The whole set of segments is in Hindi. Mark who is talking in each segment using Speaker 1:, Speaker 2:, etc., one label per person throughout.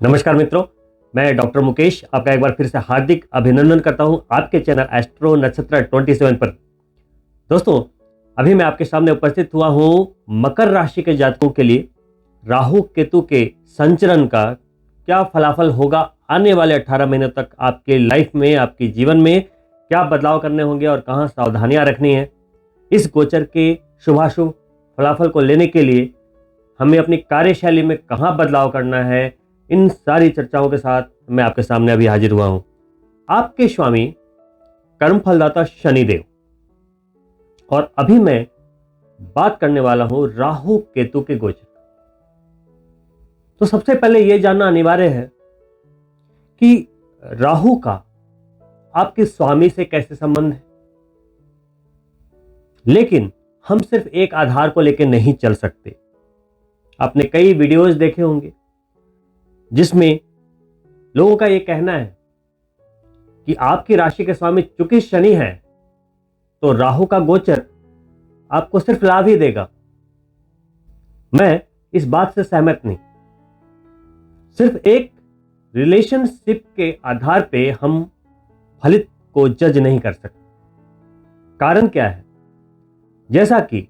Speaker 1: नमस्कार मित्रों, मैं डॉक्टर मुकेश आपका एक बार फिर से हार्दिक अभिनंदन करता हूं आपके चैनल एस्ट्रो नक्षत्र 27 पर। दोस्तों, अभी मैं आपके सामने उपस्थित हुआ हूं मकर राशि के जातकों के लिए राहु केतु के संचरण का क्या फलाफल होगा आने वाले 18 महीनों तक आपके लाइफ में, आपके जीवन में क्या बदलाव करने होंगे और कहां सावधानियां रखनी है। इस गोचर के शुभाशुभ फलाफल को लेने के लिए हमें अपनी कार्यशैली में कहां बदलाव करना है, इन सारी चर्चाओं के साथ मैं आपके सामने अभी हाजिर हुआ हूं। आपके स्वामी कर्म फलदाता शनिदेव, और अभी मैं बात करने वाला हूं राहु केतु के गोचर। तो सबसे पहले यह जानना अनिवार्य है कि राहु का आपके स्वामी से कैसे संबंध है। लेकिन हम सिर्फ एक आधार को लेकर नहीं चल सकते। आपने कई वीडियोस देखे होंगे जिसमें लोगों का यह कहना है कि आपकी राशि के स्वामी चूंकि शनि है तो राहु का गोचर आपको सिर्फ लाभ ही देगा। मैं इस बात से सहमत नहीं। सिर्फ एक रिलेशनशिप के आधार पे हम फलित को जज नहीं कर सकते। कारण क्या है? जैसा कि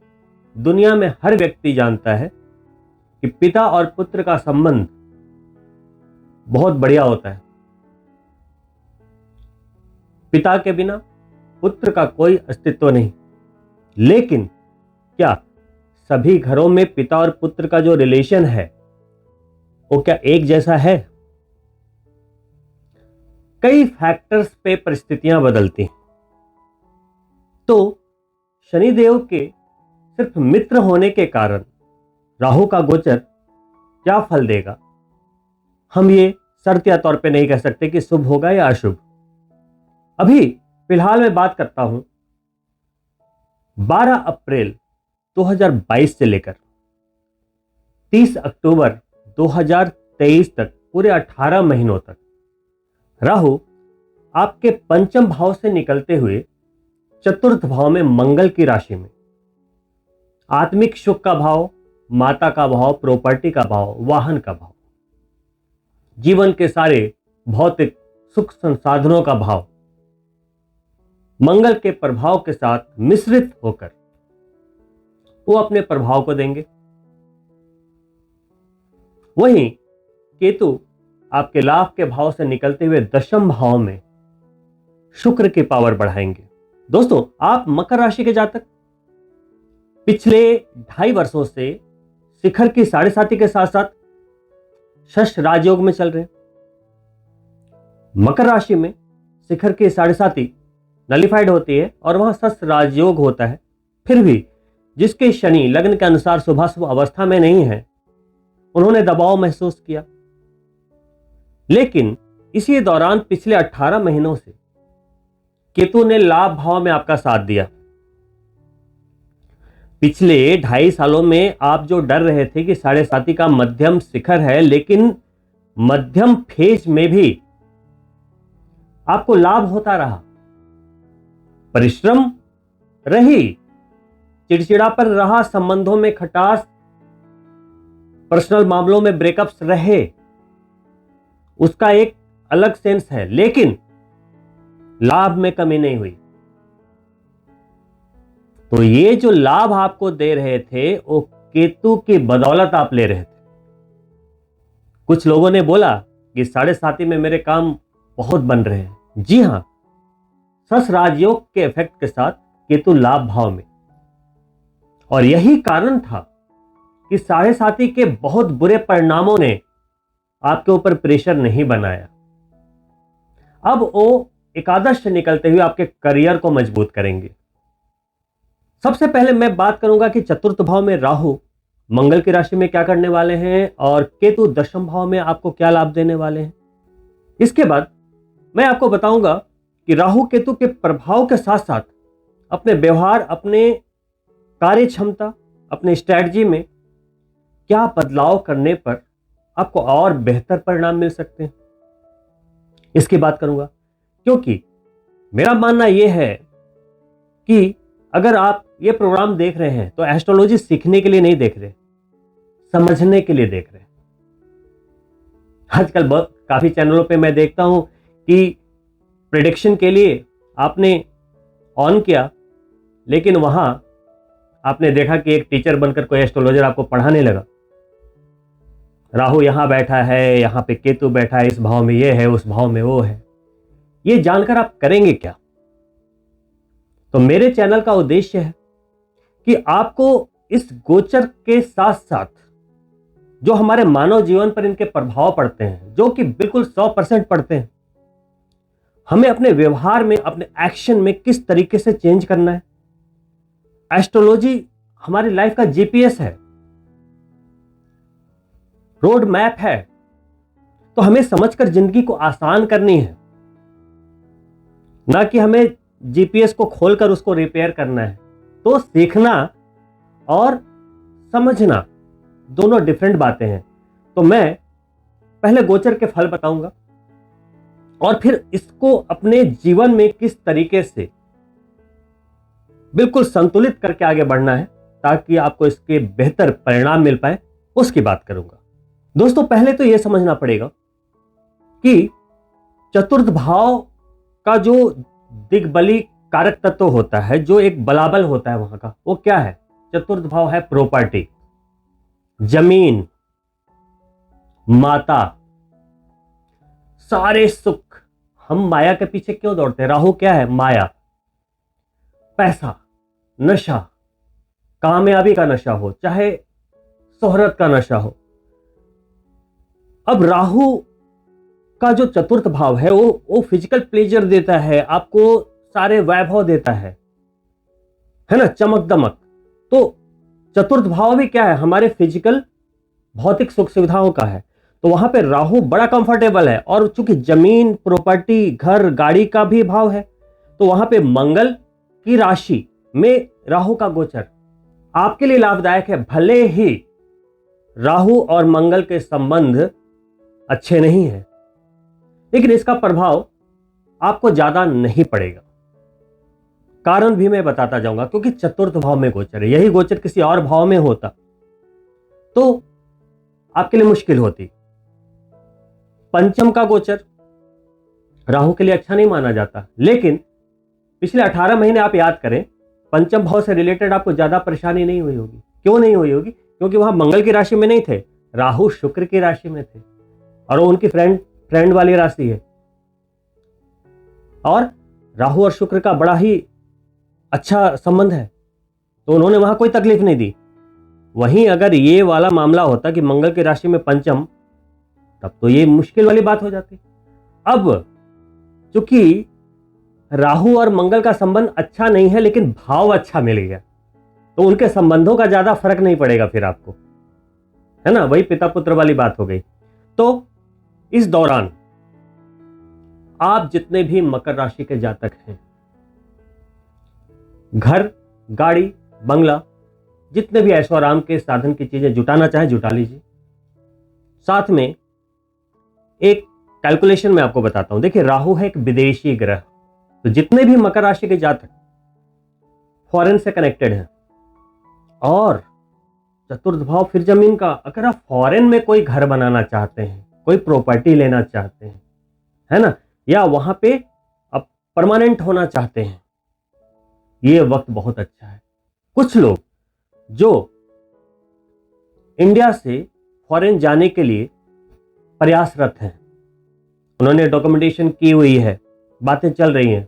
Speaker 1: दुनिया में हर व्यक्ति जानता है कि पिता और पुत्र का संबंध बहुत बढ़िया होता है। पिता के बिना पुत्र का कोई अस्तित्व नहीं। लेकिन क्या सभी घरों में पिता और पुत्र का जो रिलेशन है वो क्या एक जैसा है? कई फैक्टर्स पे परिस्थितियां बदलती हैं। तो शनिदेव के सिर्फ मित्र होने के कारण राहु का गोचर क्या फल देगा, हम ये शर्तिया तौर पे नहीं कह सकते कि शुभ होगा या अशुभ। अभी फिलहाल मैं बात करता हूं 12 अप्रैल 2022 से लेकर 30 अक्टूबर 2023 तक, पूरे 18 महीनों तक राहु आपके पंचम भाव से निकलते हुए चतुर्थ भाव में मंगल की राशि में, आत्मिक सुख का भाव, माता का भाव, प्रॉपर्टी का भाव, वाहन का भाव, जीवन के सारे भौतिक सुख संसाधनों का भाव मंगल के प्रभाव के साथ मिश्रित होकर वो अपने प्रभाव को देंगे। वहीं केतु आपके लाभ के भाव से निकलते हुए दशम भाव में शुक्र की पावर बढ़ाएंगे। दोस्तों, आप मकर राशि के जातक पिछले 2.5 वर्षों से शिखर की 7.5 के साथ साथ षष्ठ राजयोग में चल रहे हैं। मकर राशि में शिखर की 7.5 नलिफाइड होती है और वहां षष्ठ राजयोग होता है। फिर भी जिसके शनि लग्न के अनुसार शुभाशुभ अवस्था में नहीं है, उन्होंने दबाव महसूस किया। लेकिन इसी दौरान पिछले 18 महीनों से केतु ने लाभ भाव में आपका साथ दिया। पिछले 2.5 सालों में आप जो डर रहे थे कि 7.5 का मध्यम शिखर है, लेकिन मध्यम फेज में भी आपको लाभ होता रहा। परिश्रम रही, चिड़चिड़ापन रहा, संबंधों में खटास, पर्सनल मामलों में ब्रेकअप्स रहे, उसका एक अलग सेंस है, लेकिन लाभ में कमी नहीं हुई। तो ये जो लाभ आपको दे रहे थे वो केतु की बदौलत आप ले रहे थे। कुछ लोगों ने बोला कि 7.5 में मेरे काम बहुत बन रहे हैं। जी हां, षष्ठ राजयोग के इफेक्ट के साथ केतु लाभ भाव में, और यही कारण था कि 7.5 के बहुत बुरे परिणामों ने आपके ऊपर प्रेशर नहीं बनाया। अब वो एकादश से निकलते हुए आपके करियर को मजबूत करेंगे। सबसे पहले मैं बात करूंगा कि चतुर्थ भाव में राहु मंगल की राशि में क्या करने वाले हैं और केतु दशम भाव में आपको क्या लाभ देने वाले हैं। इसके बाद मैं आपको बताऊंगा कि राहु केतु के प्रभाव के साथ साथ अपने व्यवहार, अपने कार्य क्षमता, अपने स्ट्रैटेजी में क्या बदलाव करने पर आपको और बेहतर परिणाम मिल सकते हैं, इसकी बात करूंगा। क्योंकि मेरा मानना यह है कि अगर आप ये प्रोग्राम देख रहे हैं तो एस्ट्रोलॉजी सीखने के लिए नहीं देख रहे, समझने के लिए देख रहे हैं। आजकल काफी चैनलों पे मैं देखता हूं कि प्रेडिक्शन के लिए आपने ऑन किया, लेकिन वहां आपने देखा कि एक टीचर बनकर कोई एस्ट्रोलॉजर आपको पढ़ाने लगा, राहु यहां बैठा है, यहां पे केतु बैठा है, इस भाव में ये है, उस भाव में वो है। ये जानकर आप करेंगे क्या? तो मेरे चैनल का उद्देश्य है कि आपको इस गोचर के साथ साथ जो हमारे मानव जीवन पर इनके प्रभाव पड़ते हैं, जो कि बिल्कुल 100% पड़ते हैं, हमें अपने व्यवहार में, अपने एक्शन में किस तरीके से चेंज करना है। एस्ट्रोलॉजी हमारी लाइफ का जीपीएस है, रोड मैप है। तो हमें समझकर जिंदगी को आसान करनी है, ना कि हमें जीपीएस को खोलकर उसको रिपेयर करना है। तो सीखना और समझना दोनों डिफरेंट बातें हैं। तो मैं पहले गोचर के फल बताऊंगा और फिर इसको अपने जीवन में किस तरीके से बिल्कुल संतुलित करके आगे बढ़ना है ताकि आपको इसके बेहतर परिणाम मिल पाए, उसकी बात करूंगा। दोस्तों, पहले तो यह समझना पड़ेगा कि चतुर्थ भाव का जो दिग्बली कारक तत्व होता है, जो एक बलाबल होता है वहां का, वो क्या है? चतुर्थ भाव है प्रॉपर्टी, जमीन, माता, सारे सुख। हम माया के पीछे क्यों दौड़ते हैं? राहु क्या है? माया, पैसा, नशा, कामयाबी का नशा हो, चाहे शोहरत का नशा हो। अब राहु का जो चतुर्थ भाव है वो फिजिकल प्लेजर देता है, आपको सारे वैभव देता है ना, चमक दमक। तो चतुर्थ भाव भी क्या है? हमारे फिजिकल भौतिक सुख सुविधाओं का है। तो वहां पे राहु बड़ा कंफर्टेबल है, और चूंकि जमीन, प्रॉपर्टी, घर, गाड़ी का भी भाव है, तो वहां पे मंगल की राशि में राहु का गोचर आपके लिए लाभदायक है। भले ही राहु और मंगल के संबंध अच्छे नहीं है, लेकिन इसका प्रभाव आपको ज्यादा नहीं पड़ेगा। कारण भी मैं बताता जाऊंगा, क्योंकि चतुर्थ भाव में गोचर है। यही गोचर किसी और भाव में होता तो आपके लिए मुश्किल होती। पंचम का गोचर राहु के लिए अच्छा नहीं माना जाता, लेकिन पिछले 18 महीने आप याद करें, पंचम भाव से रिलेटेड आपको ज्यादा परेशानी नहीं हुई होगी। क्यों नहीं हुई होगी? क्योंकि वहां मंगल की राशि में नहीं थे, राहु शुक्र की राशि में थे, और वो उनकी फ्रेंड वाली राशि है। और राहु और शुक्र का बड़ा ही अच्छा संबंध है, तो उन्होंने वहां कोई तकलीफ नहीं दी। वहीं अगर ये वाला मामला होता कि मंगल की राशि में पंचम, तब तो ये मुश्किल वाली बात हो जाती। अब चूंकि राहु और मंगल का संबंध अच्छा नहीं है, लेकिन भाव अच्छा मिल गया, तो उनके संबंधों का ज्यादा फर्क नहीं पड़ेगा फिर आपको, है ना। वही पिता पुत्र वाली बात हो गई। तो इस दौरान आप जितने भी मकर राशि के जातक हैं, घर, गाड़ी, बंगला, जितने भी ऐशो आराम के साधन की चीजें जुटाना चाहे जुटा लीजिए। साथ में एक कैलकुलेशन मैं आपको बताता हूं। देखिए, राहु है एक विदेशी ग्रह, तो जितने भी मकर राशि के जातक फॉरेन से कनेक्टेड हैं, और चतुर्थ भाव फिर जमीन का, अगर आप फॉरेन में कोई घर बनाना चाहते हैं, कोई प्रॉपर्टी लेना चाहते हैं, है ना, या वहां पे आप परमानेंट होना चाहते हैं, ये वक्त बहुत अच्छा है। कुछ लोग जो इंडिया से फॉरेन जाने के लिए प्रयासरत हैं, उन्होंने डॉक्यूमेंटेशन की हुई है, बातें चल रही हैं,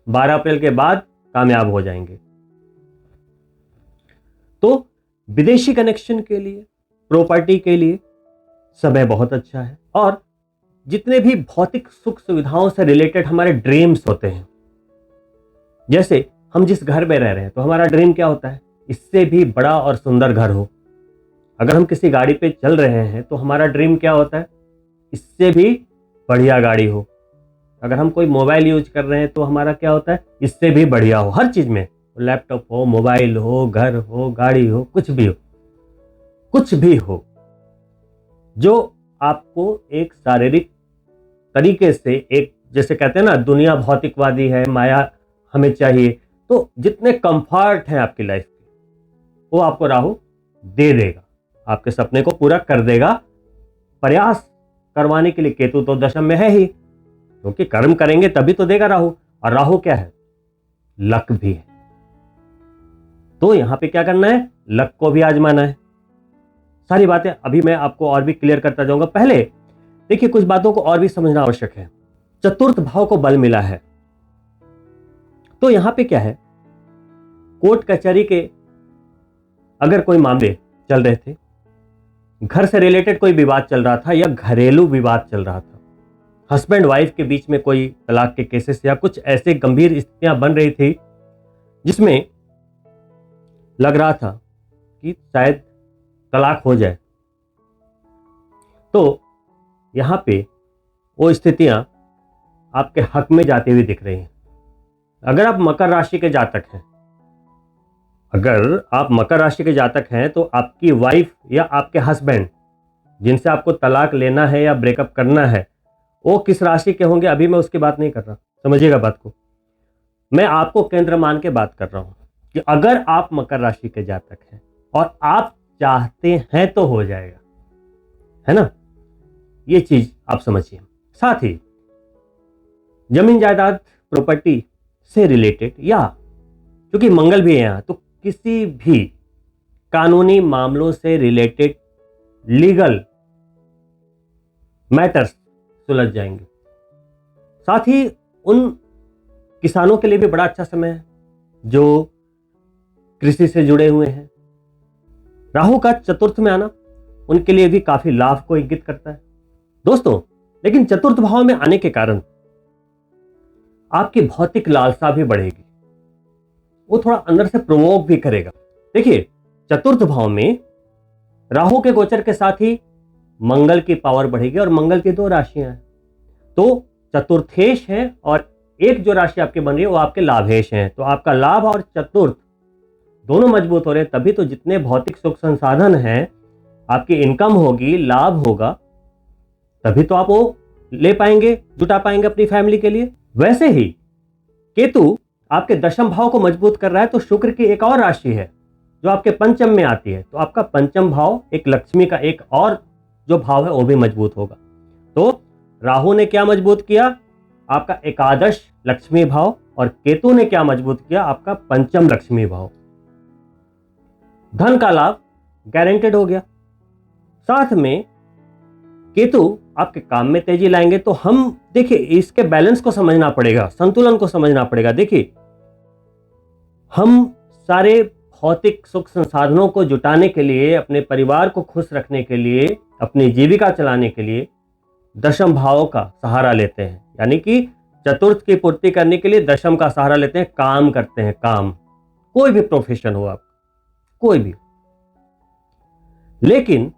Speaker 1: 12 अप्रैल के बाद कामयाब हो जाएंगे। तो विदेशी कनेक्शन के लिए, प्रॉपर्टी के लिए समय बहुत अच्छा है। और जितने भी भौतिक सुख सुविधाओं से रिलेटेड हमारे ड्रीम्स होते हैं, जैसे हम जिस घर में रह रहे हैं, तो हमारा ड्रीम क्या होता है? इससे भी बड़ा और सुंदर घर हो। अगर हम किसी गाड़ी पे चल रहे हैं, तो हमारा ड्रीम क्या होता है? इससे भी बढ़िया गाड़ी हो। अगर हम कोई मोबाइल यूज कर रहे हैं, तो हमारा क्या होता है? इससे भी बढ़िया हो। हर चीज में, लैपटॉप हो, मोबाइल हो, घर हो, गाड़ी हो, कुछ भी हो, कुछ भी हो जो आपको एक शारीरिक तरीके से, एक जैसे कहते हैं ना, दुनिया भौतिकवादी है, माया हमें चाहिए, तो जितने कंफर्ट हैं आपकी लाइफ के, वो आपको राहु दे देगा, आपके सपने को पूरा कर देगा प्रयास करवाने के लिए केतु तो दशम में है ही, क्योंकि कर्म करेंगे तभी तो देगा राहु। और राहु क्या है? लक भी है। तो यहां पे क्या करना है? लक को भी आजमाना है। सारी बातें अभी मैं आपको और भी क्लियर करता जाऊंगा। पहले देखिए, कुछ बातों को और भी समझना आवश्यक है। चतुर्थ भाव को बल मिला है, तो यहां पे क्या है, कोर्ट कचहरी के अगर कोई मामले चल रहे थे, घर से रिलेटेड कोई विवाद चल रहा था या घरेलू विवाद चल रहा था, हस्बैंड वाइफ के बीच में कोई तलाक के केसेस या कुछ ऐसे गंभीर स्थितियां बन रही थी जिसमें लग रहा था कि शायद तलाक हो जाए, तो यहां पे वो स्थितियां आपके हक में जाती हुई दिख रही हैं। अगर आप मकर राशि के जातक हैं, तो आपकी वाइफ या आपके हस्बैंड जिनसे आपको तलाक लेना है या ब्रेकअप करना है, वो किस राशि के होंगे अभी मैं उसकी बात नहीं कर रहा, समझिएगा बात को। मैं आपको केंद्र मान के बात कर रहा हूं कि अगर आप मकर राशि के जातक हैं और आप चाहते हैं तो हो जाएगा, है ना। ये चीज आप समझिए। साथ ही जमीन जायदाद प्रॉपर्टी से रिलेटेड या क्योंकि मंगल भी है यहां, तो किसी भी कानूनी मामलों से रिलेटेड लीगल मैटर्स सुलझ जाएंगे। साथ ही उन किसानों के लिए भी बड़ा अच्छा समय है जो कृषि से जुड़े हुए हैं। राहु का चतुर्थ में आना उनके लिए भी काफी लाभ को इंगित करता है दोस्तों। लेकिन चतुर्थ भाव में आने के कारण आपकी भौतिक लालसा भी बढ़ेगी, वो थोड़ा अंदर से प्रोवोक भी करेगा। देखिए, चतुर्थ भाव में राहु के गोचर के साथ ही मंगल की पावर बढ़ेगी और मंगल की 2 राशियां हैं, तो चतुर्थेश है और एक जो राशि आपकी बन रही है वो आपके लाभेश हैं। तो आपका लाभ और चतुर्थ दोनों मजबूत हो रहे हैं, तभी तो जितने भौतिक सुख संसाधन हैं, आपकी इनकम होगी, लाभ होगा, तभी तो आप वो ले पाएंगे, जुटा पाएंगे अपनी फैमिली के लिए। वैसे ही केतु आपके दशम भाव को मजबूत कर रहा है, तो शुक्र की एक और राशि है जो आपके पंचम में आती है, तो आपका पंचम भाव एक लक्ष्मी का एक और जो भाव है वो भी मजबूत होगा। तो राहु ने क्या मजबूत किया? आपका एकादश लक्ष्मी भाव, और केतु ने क्या मजबूत किया? आपका पंचम लक्ष्मी भाव। धन का लाभ गारंटेड हो गया। साथ में केतु आपके काम में तेजी लाएंगे, तो हम देखिए इसके बैलेंस को समझना पड़ेगा, संतुलन को समझना पड़ेगा। देखिए, हम सारे भौतिक सुख संसाधनों को जुटाने के लिए, अपने परिवार को खुश रखने के लिए, अपनी जीविका चलाने के लिए दशम भाव का सहारा लेते हैं, यानी कि चतुर्थ की पूर्ति करने के लिए दशम का सहारा लेते हैं, काम करते हैं। काम, कोई भी प्रोफेशन हो आप, कोई भी, लेकिन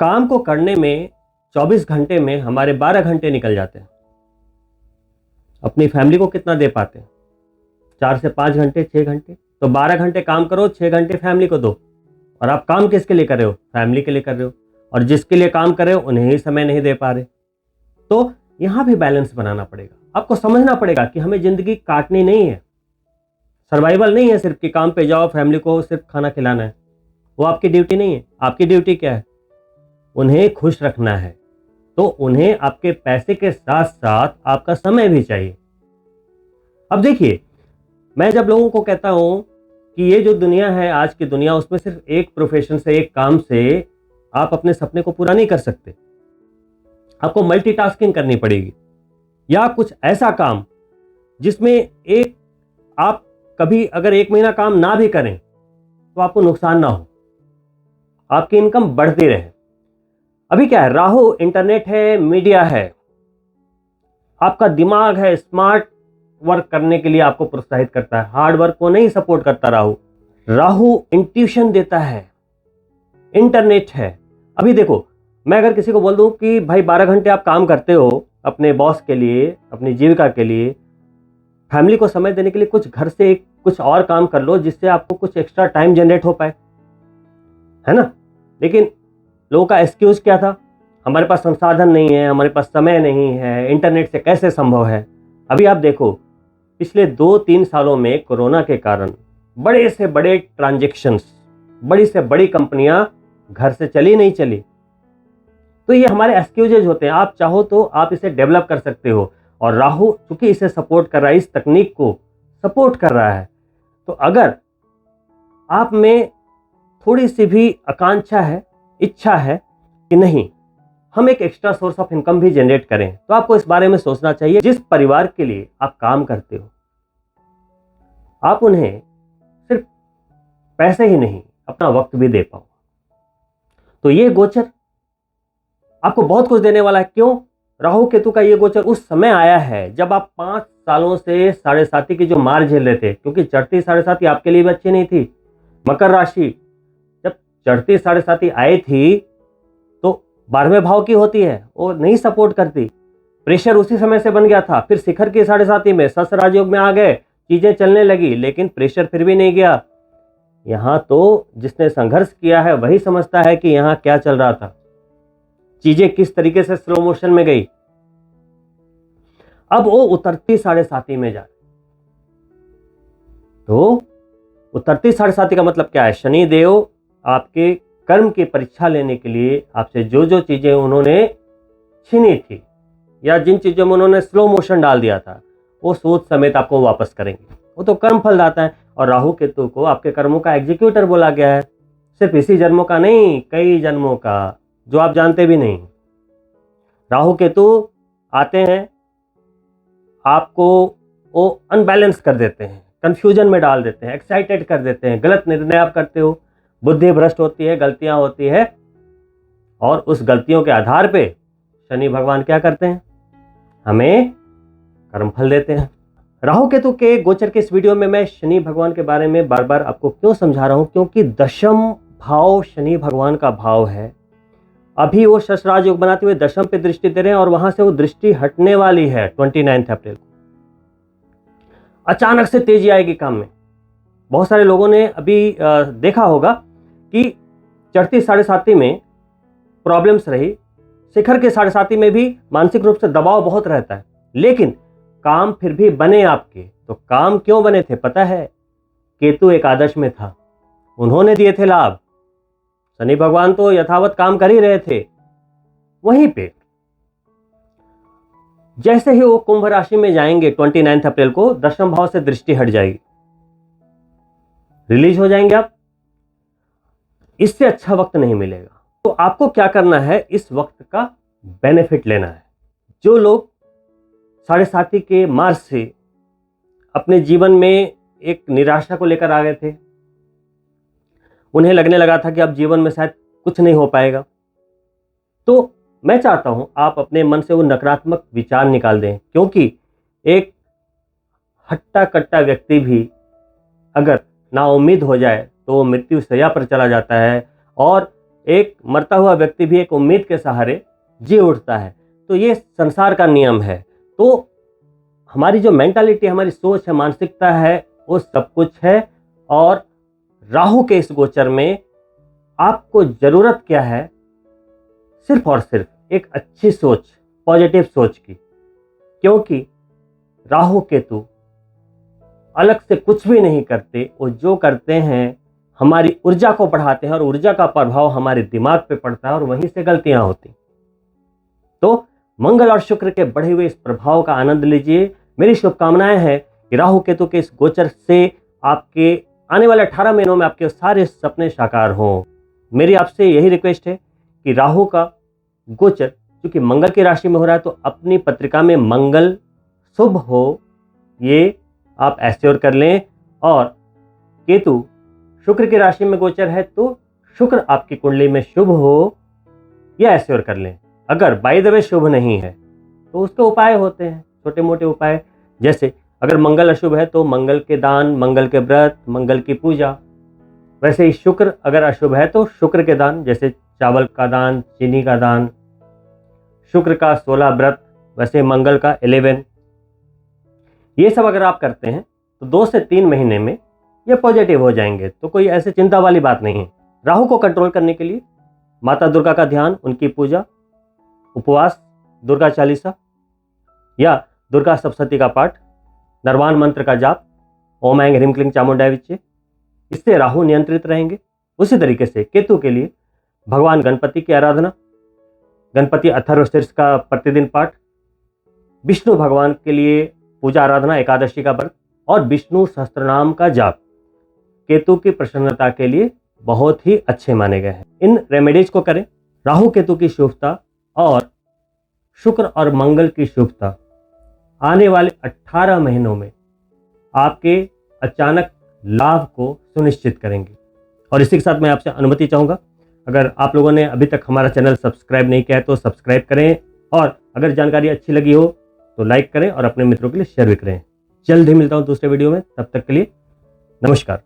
Speaker 1: काम को करने में 24 घंटे में हमारे 12 घंटे निकल जाते हैं। अपनी फैमिली को कितना दे पाते हैं? 4 से 5 घंटे, 6 घंटे। तो 12 घंटे काम करो, 6 घंटे फैमिली को दो। और आप काम किसके लिए कर रहे हो? फैमिली के लिए कर रहे हो। और जिसके लिए काम कर रहे हो उन्हें ही समय नहीं दे पा रहे। तो यहां भी बैलेंस बनाना पड़ेगा। आपको समझना पड़ेगा कि हमें जिंदगी काटनी नहीं है, सर्वाइवल नहीं है सिर्फ कि काम पे जाओ, फैमिली को सिर्फ खाना खिलाना है, वो आपकी ड्यूटी नहीं है। आपकी ड्यूटी क्या है? उन्हें खुश रखना है। तो उन्हें आपके पैसे के साथ साथ आपका समय भी चाहिए। अब देखिए, मैं जब लोगों को कहता हूं कि ये जो दुनिया है, आज की दुनिया, उसमें सिर्फ एक प्रोफेशन से, एक काम से आप अपने सपने को पूरा नहीं कर सकते। आपको मल्टीटास्किंग करनी पड़ेगी, या कुछ ऐसा काम जिसमें एक आप कभी अगर 1 महीना काम ना भी करें तो आपको नुकसान ना हो, आपकी इनकम बढ़ती रहे। अभी क्या है, राहु इंटरनेट है, मीडिया है, आपका दिमाग है, स्मार्ट वर्क करने के लिए आपको प्रोत्साहित करता है, हार्ड वर्क को नहीं सपोर्ट करता। राहु इंट्यूशन देता है, इंटरनेट है। अभी देखो, मैं अगर किसी को बोल दूं कि भाई 12 घंटे आप काम करते हो अपने बॉस के लिए, अपनी जीविका के लिए, फैमिली को समय देने के लिए कुछ घर से कुछ और काम कर लो जिससे आपको कुछ एक्स्ट्रा टाइम जनरेट हो पाए, है ना। लेकिन लोगों का एक्सक्यूज क्या था? हमारे पास संसाधन नहीं है, हमारे पास समय नहीं है, इंटरनेट से कैसे संभव है। अभी आप देखो, पिछले 2-3 सालों में कोरोना के कारण बड़े से बड़े ट्रांजैक्शंस, बड़ी से बड़ी कंपनियां घर से चली नहीं चली, तो ये हमारे एक्सक्यूजेज होते हैं। आप चाहो तो आप इसे डेवलप कर सकते हो, और राहु चूंकि इसे सपोर्ट कर रहा है, इस तकनीक को सपोर्ट कर रहा है, तो अगर आप में थोड़ी सी भी आकांक्षा है, इच्छा है कि नहीं हम एक एक्स्ट्रा सोर्स ऑफ इनकम भी जनरेट करें, तो आपको इस बारे में सोचना चाहिए। जिस परिवार के लिए आप काम करते हो, आप उन्हें सिर्फ पैसे ही नहीं, अपना वक्त भी दे पाओ। तो ये गोचर आपको बहुत कुछ देने वाला है। क्यों? राहु केतु का ये गोचर उस समय आया है जब आप 5 सालों से साढ़े साथी की जो मार झेल रहे थे, क्योंकि चढ़ती साढ़े साथी आपके लिए भी अच्छी नहीं थी। मकर राशि जब चढ़ती साढ़े साथी आई थी तो 12वें भाव की होती है, वो नहीं सपोर्ट करती। प्रेशर उसी समय से बन गया था। फिर शिखर की साढ़े साथी में सस राजयोग में आ गए, चीजें चलने लगी, लेकिन प्रेशर फिर भी नहीं गया। यहां तो जिसने संघर्ष किया है वही समझता है कि यहां क्या चल रहा था, चीजें किस तरीके से स्लो मोशन में गई। अब वो उतरती साढ़े साथी में जा, तो उतरती साढ़े साथी का मतलब क्या है? शनि देव आपके कर्म की परीक्षा लेने के लिए आपसे जो जो चीजें उन्होंने छीनी थी, या जिन चीजों में उन्होंने स्लो मोशन डाल दिया था, वो सूद समेत आपको वापस करेंगे। वो तो कर्म फल दाता है, और राहु केतु को आपके कर्मों का एग्जीक्यूटर बोला गया है। सिर्फ इसी जन्मों का नहीं, कई जन्मों का, जो आप जानते भी नहीं। राहु केतु आते हैं, आपको वो अनबैलेंस कर देते हैं, कंफ्यूजन में डाल देते हैं, एक्साइटेड कर देते हैं, गलत निर्णय आप करते हो, बुद्धि भ्रष्ट होती है, गलतियां होती है, और उस गलतियों के आधार पे शनि भगवान क्या करते हैं? हमें कर्मफल देते हैं। राहु केतु के गोचर के इस वीडियो में मैं शनि भगवान के बारे में बार बार आपको क्यों समझा रहा हूं? क्योंकि दशम भाव शनि भगवान का भाव है। अभी वो शशराज योग बनाते हुए दशम पे दृष्टि दे रहे हैं, और वहां से वो दृष्टि हटने वाली है 29 अप्रैल को। अचानक से तेजी आएगी काम में। बहुत सारे लोगों ने अभी देखा होगा कि चढ़ती साढ़े साथी में प्रॉब्लम्स रही, शिखर के साढ़े साथी में भी मानसिक रूप से दबाव बहुत रहता है, लेकिन काम फिर भी बने आपके। तो काम क्यों बने थे पता है? केतु एकादश में था, उन्होंने दिए थे लाभ। शनि भगवान तो यथावत काम कर ही रहे थे। वहीं पे जैसे ही वो कुंभ राशि में जाएंगे 29 अप्रैल को, दशम भाव से दृष्टि हट जाएगी, रिलीज हो जाएंगे आप। इससे अच्छा वक्त नहीं मिलेगा। तो आपको क्या करना है? इस वक्त का बेनिफिट लेना है। जो लोग साढ़े साथी के मार्च से अपने जीवन में एक निराशा को लेकर आ गए थे, उन्हें लगने लगा था कि अब जीवन में शायद कुछ नहीं हो पाएगा, तो मैं चाहता हूं आप अपने मन से वो नकारात्मक विचार निकाल दें। क्योंकि एक हट्टा कट्टा व्यक्ति भी अगर नाउम्मीद हो जाए तो वो मृत्यु शैया पर चला जाता है, और एक मरता हुआ व्यक्ति भी एक उम्मीद के सहारे जी उठता है। तो ये संसार का नियम है। तो हमारी जो मेंटालिटी, हमारी सोच है, मानसिकता है, वो सब कुछ है। और राहु के इस गोचर में आपको जरूरत क्या है? सिर्फ और सिर्फ एक अच्छी सोच, पॉजिटिव सोच की। क्योंकि राहु केतु अलग से कुछ भी नहीं करते, वो जो करते हैं हमारी ऊर्जा को बढ़ाते हैं, और ऊर्जा का प्रभाव हमारे दिमाग पे पड़ता है, और वहीं से गलतियां होती। तो मंगल और शुक्र के बढ़े हुए इस प्रभाव का आनंद लीजिए। मेरी शुभकामनाएं हैं कि राहु केतु के इस गोचर से आपके आने वाले 18 महीनों में आपके सारे सपने साकार हों। मेरी आपसे यही रिक्वेस्ट है कि राहु का गोचर क्योंकि मंगल की राशि में हो रहा है, तो अपनी पत्रिका में मंगल शुभ हो, ये आप एश्योर कर लें। और केतु शुक्र की राशि में गोचर है, तो शुक्र आपकी कुंडली में शुभ हो, यह एश्योर कर लें। अगर बाय द वे शुभ नहीं है तो उसके उपाय होते हैं, छोटे मोटे उपाय। जैसे अगर मंगल अशुभ है तो मंगल के दान, मंगल के व्रत, मंगल की पूजा। वैसे ही शुक्र अगर अशुभ है तो शुक्र के दान, जैसे चावल का दान, चीनी का दान। शुक्र का 16 व्रत, वैसे मंगल का 11। ये सब अगर आप करते हैं तो 2 से 3 महीने में ये पॉजिटिव हो जाएंगे। तो कोई ऐसे चिंता वाली बात नहीं है। राहु को कंट्रोल करने के लिए माता दुर्गा का ध्यान, उनकी पूजा, उपवास, दुर्गा चालीसा या दुर्गा सप्तशती का पाठ, नरवाण मंत्र का जाप, ओम ऐं ह्रीं क्लीं चामुंडाय विच्चे, इससे राहु नियंत्रित रहेंगे। उसी तरीके से केतु के लिए भगवान गणपति की आराधना, गणपति अथर्वशीर्ष का प्रतिदिन पाठ, विष्णु भगवान के लिए पूजा आराधना, एकादशी का व्रत और विष्णु सहस्त्रनाम का जाप केतु की प्रसन्नता के लिए बहुत ही अच्छे माने गए हैं। इन रेमेडीज को करें। राहु केतु की शुभता और शुक्र और मंगल की शुभता आने वाले 18 महीनों में आपके अचानक लाभ को सुनिश्चित करेंगे। और इसी के साथ मैं आपसे अनुमति चाहूँगा, अगर आप लोगों ने अभी तक हमारा चैनल सब्सक्राइब नहीं किया है तो सब्सक्राइब करें, और अगर जानकारी अच्छी लगी हो तो लाइक करें और अपने मित्रों के लिए शेयर भी करें। जल्द ही मिलता हूँ दूसरे वीडियो में, तब तक के लिए नमस्कार।